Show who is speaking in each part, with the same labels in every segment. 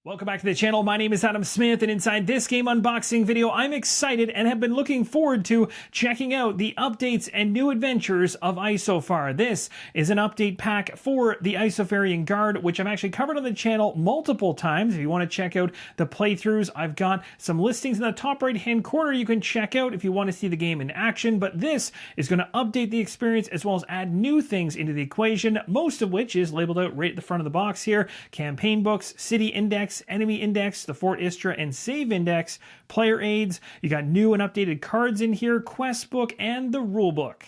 Speaker 1: Welcome back to the channel. My name is Adam Smith, and inside this game unboxing video, I'm excited and have been looking forward to checking out the updates and new adventures of Isofar. This is an update pack for the Isofarian Guard, which I've actually covered on the channel multiple times. If you want to check out the playthroughs, I've got some listings in the top right-hand corner you can check out if you want to see the game in action, but this is going to update the experience as well as add new things into the equation, most of which is labeled out right at the front of the box here. Campaign books, city index, enemy index, the Fort Istra and save index, player aids, you got new and updated cards in here, quest book, and the rule book.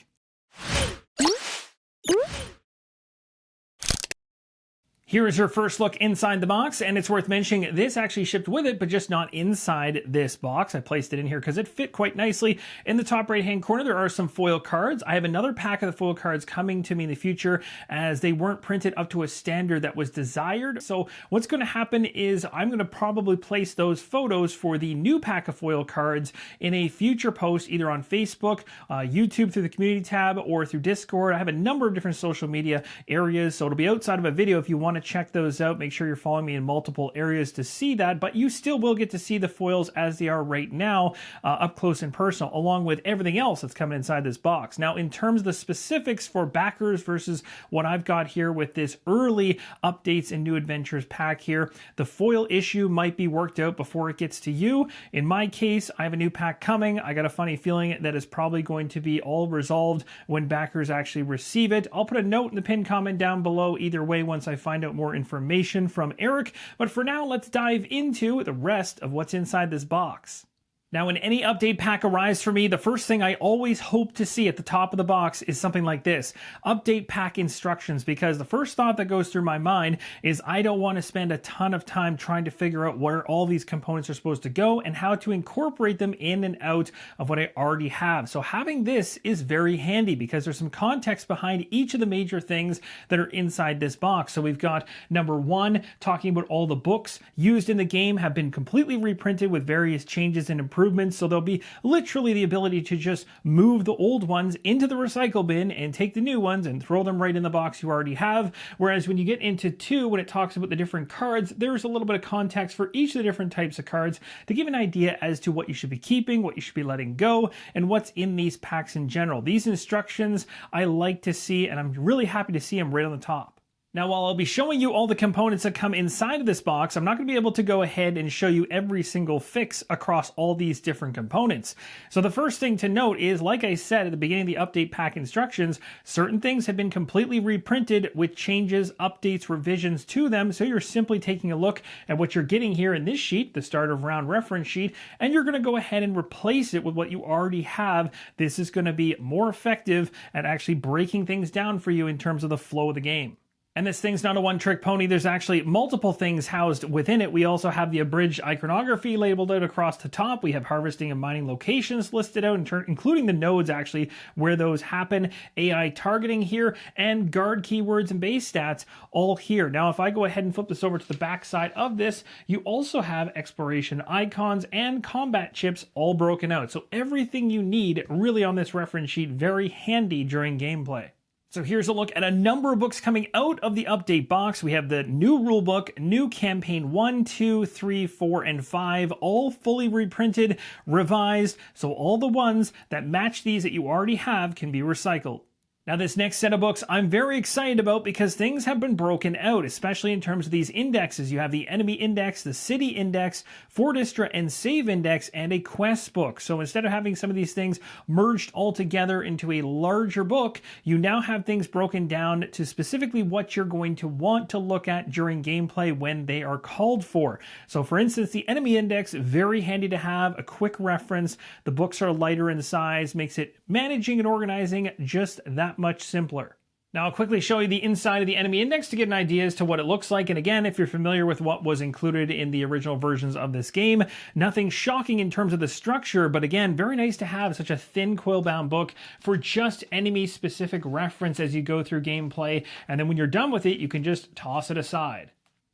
Speaker 1: Here is your first look inside the box, and it's worth mentioning this actually shipped with it, but just not inside this box. I placed it in here because it fit quite nicely. In the top right-hand corner, there are some foil cards. I have another pack of the foil cards coming to me in the future as they weren't printed up to a standard that was desired. So what's going to happen is I'm going to probably place those photos for the new pack of foil cards in a future post, either on Facebook, YouTube through the community tab, or through Discord. I have a number of different social media areas, so it'll be outside of a video if you want to check those out. Make sure you're following me in multiple areas to see that, but you still will get to see the foils as they are right now, up close and personal, along with everything else that's coming inside this box. Now, in terms of the specifics for backers versus what I've got here with this early updates and new adventures pack here, the foil issue might be worked out before it gets to you. In my case, I have a new pack coming. I got a funny feeling that is probably going to be all resolved when backers actually receive it. I'll put a note in the pinned comment down below either way once I find out more information from Eric, but for now, let's dive into the rest of what's inside this box. Now, when any update pack arrives for me, the first thing I always hope to see at the top of the box is something like this: update pack instructions, because the first thought that goes through my mind is I don't want to spend a ton of time trying to figure out where all these components are supposed to go and how to incorporate them in and out of what I already have. So having this is very handy because there's some context behind each of the major things that are inside this box. So we've got number one, talking about all the books used in the game have been completely reprinted with various changes and improvements. So there'll be literally the ability to just move the old ones into the recycle bin and take the new ones and throw them right in the box you already have. Whereas when you get into 2, when it talks about the different cards, there's a little bit of context for each of the different types of cards to give an idea as to what you should be keeping, what you should be letting go, and what's in these packs in general. These instructions I like to see, and I'm really happy to see them right on the top. Now, while I'll be showing you all the components that come inside of this box, I'm not going to be able to go ahead and show you every single fix across all these different components. So the first thing to note is, like I said at the beginning of the update pack instructions, certain things have been completely reprinted with changes, updates, revisions to them. So you're simply taking a look at what you're getting here in this sheet, the start of round reference sheet, and you're going to go ahead and replace it with what you already have. This is going to be more effective at actually breaking things down for you in terms of the flow of the game. And this thing's not a one-trick pony. There's actually multiple things housed within it. We also have the abridged iconography labeled out across the top. We have harvesting and mining locations listed out, including the nodes actually where those happen, AI targeting here, and guard keywords and base stats all here. Now, if I go ahead and flip this over to the back side of this, you also have exploration icons and combat chips all broken out. So everything you need really on this reference sheet, very handy during gameplay. So here's a look at a number of books coming out of the update box. We have the new rulebook, new campaign 1, 2, 3, 4, and 5, all fully reprinted, revised, so all the ones that match these that you already have can be recycled. Now, this next set of books I'm very excited about because things have been broken out, especially in terms of these indexes. You have the enemy index, the city index, Fort Istra and save index, and a quest book. So instead of having some of these things merged all together into a larger book, you now have things broken down to specifically what you're going to want to look at during gameplay when they are called for. So for instance, the enemy index, very handy to have, a quick reference. The books are lighter in size, makes it managing and organizing just that much simpler. Now, I'll quickly show you the inside of the enemy index to get an idea as to what it looks like. And again, if you're familiar with what was included in the original versions of this game, nothing shocking in terms of the structure, but again, very nice to have such a thin quill-bound book for just enemy-specific reference as you go through gameplay. And then when you're done with it, you can just toss it aside.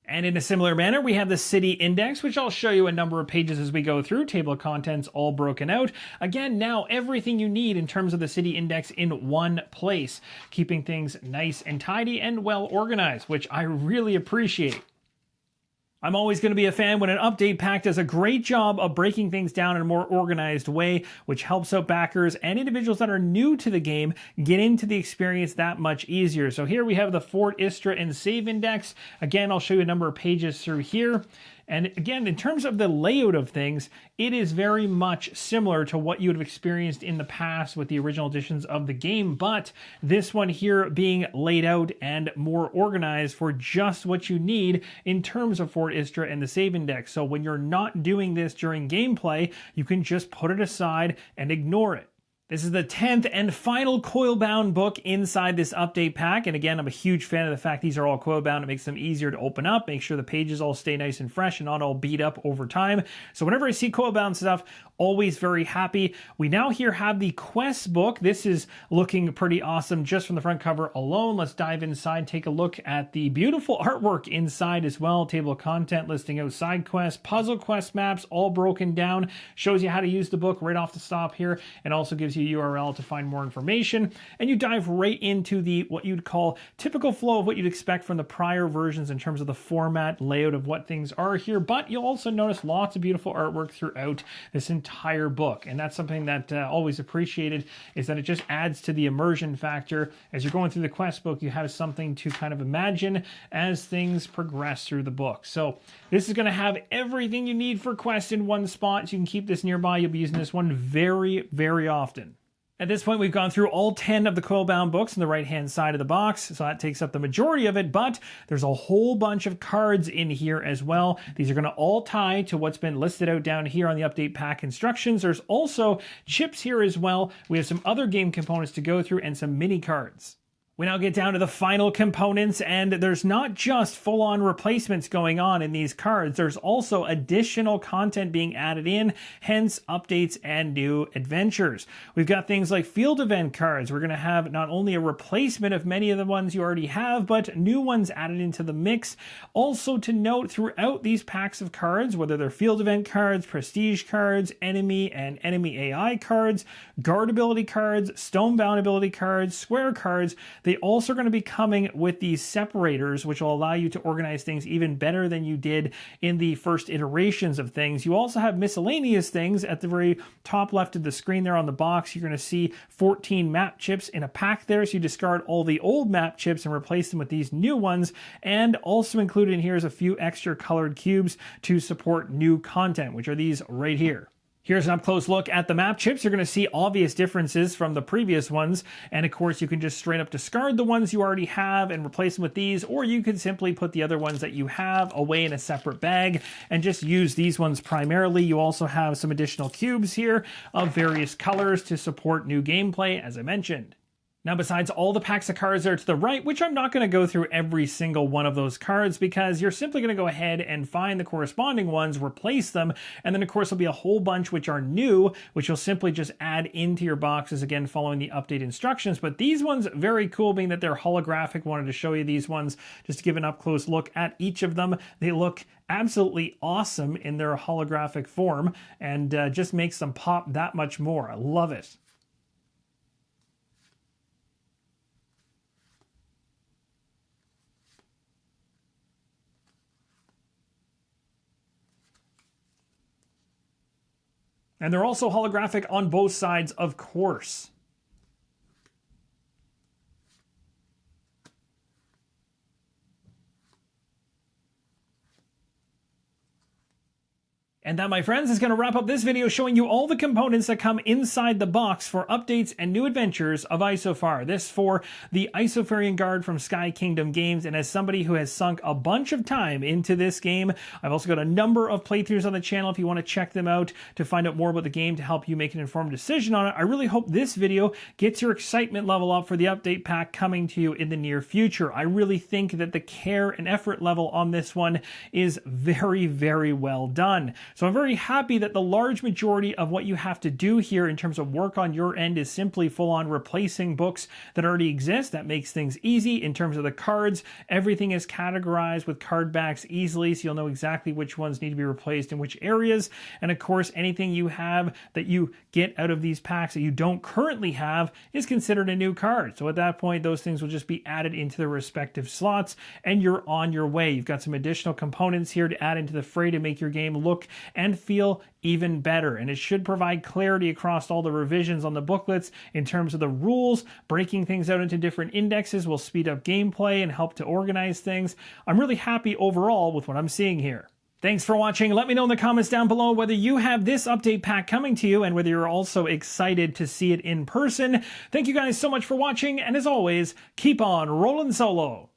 Speaker 1: And in a similar manner, we have the city index, which I'll show you a number of pages as we go through. Table of contents all broken out. Again, now everything you need in terms of the city index in one place, keeping things nice and tidy and well organized, which I really appreciate. I'm always going to be a fan when an update pack does a great job of breaking things down in a more organized way, which helps out backers and individuals that are new to the game get into the experience that much easier. So here we have the Fort Istra and save index. Again, I'll show you a number of pages through here. And again, in terms of the layout of things, it is very much similar to what you would have experienced in the past with the original editions of the game, but this one here being laid out and more organized for just what you need in terms of Fort Istra and the save index. So when you're not doing this during gameplay, you can just put it aside and ignore it. This is the 10th and final coil-bound book inside this update pack. And again, I'm a huge fan of the fact these are all coil-bound. It makes them easier to open up, make sure the pages all stay nice and fresh and not all beat up over time. So whenever I see coil-bound stuff, always very happy. We now here have the quest book. This is looking pretty awesome just from the front cover alone. Let's dive inside, take a look at the beautiful artwork inside as well. Table of content listing out side quests, puzzle quest maps, all broken down. Shows you how to use the book right off the top here, and also gives you a URL to find more information. And you dive right into the what you'd call typical flow of what you'd expect from the prior versions in terms of the format, layout of what things are here. But you'll also notice lots of beautiful artwork throughout this entire book, and that's something that always appreciated, is that it just adds to the immersion factor. As you're going through the quest book, you have something to kind of imagine as things progress through the book. So this is going to have everything you need for quests in one spot, so you can keep this nearby. You'll be using this one very, very often. At this point, we've gone through all 10 of the coil-bound books on the right-hand side of the box, so that takes up the majority of it, but there's a whole bunch of cards in here as well. These are going to all tie to what's been listed out down here on the update pack instructions. There's also chips here as well. We have some other game components to go through and some mini cards. We now get down to the final components, and there's not just full-on replacements going on in these cards. There's also additional content being added in, hence updates and new adventures. We've got things like field event cards. We're going to have not only a replacement of many of the ones you already have, but new ones added into the mix. Also to note, throughout these packs of cards, whether they're field event cards, prestige cards, enemy and enemy AI cards, guard ability cards, stone-bound ability cards, square cards, they also are going to be coming with these separators, which will allow you to organize things even better than you did in the first iterations of things. You also have miscellaneous things at the very top left of the screen there on the box. You're going to see 14 map chips in a pack there, so you discard all the old map chips and replace them with these new ones. And also included in here is a few extra colored cubes to support new content, which are these right here. Here's an up-close look at the map chips. You're going to see obvious differences from the previous ones. And of course, you can just straight up discard the ones you already have and replace them with these, or you could simply put the other ones that you have away in a separate bag and just use these ones primarily. You also have some additional cubes here of various colors to support new gameplay, as I mentioned. Now, besides all the packs of cards there to the right, which I'm not going to go through every single one of those cards because you're simply going to go ahead and find the corresponding ones, replace them, and then of course there'll be a whole bunch which are new, which you'll simply just add into your boxes, again following the update instructions. But these ones, very cool being that they're holographic. Wanted to show you these ones just to give an up-close look at each of them. They look absolutely awesome in their holographic form and just makes them pop that much more. I love it. And they're also holographic on both sides, of course. And that, my friends, is going to wrap up this video showing you all the components that come inside the box for updates and new adventures of Isofar. This for the Isofarian Guard from Sky Kingdom Games. And as somebody who has sunk a bunch of time into this game, I've also got a number of playthroughs on the channel if you want to check them out to find out more about the game to help you make an informed decision on it. I really hope this video gets your excitement level up for the update pack coming to you in the near future. I really think that the care and effort level on this one is very, very well done. So I'm very happy that the large majority of what you have to do here in terms of work on your end is simply full on replacing books that already exist. That makes things easy. In terms of the cards, everything is categorized with card backs easily, so you'll know exactly which ones need to be replaced in which areas. And of course, anything you have that you get out of these packs that you don't currently have is considered a new card. So at that point, those things will just be added into their respective slots and you're on your way. You've got some additional components here to add into the fray to make your game look and feel even better. And it should provide clarity across all the revisions on the booklets in terms of the rules. Breaking things out into different indexes will speed up gameplay and help to organize things. I'm really happy overall with what I'm seeing here. Thanks for watching. Let me know in the comments down below whether you have this update pack coming to you and whether you're also excited to see it in person. Thank you guys so much for watching, and as always, keep on rolling solo.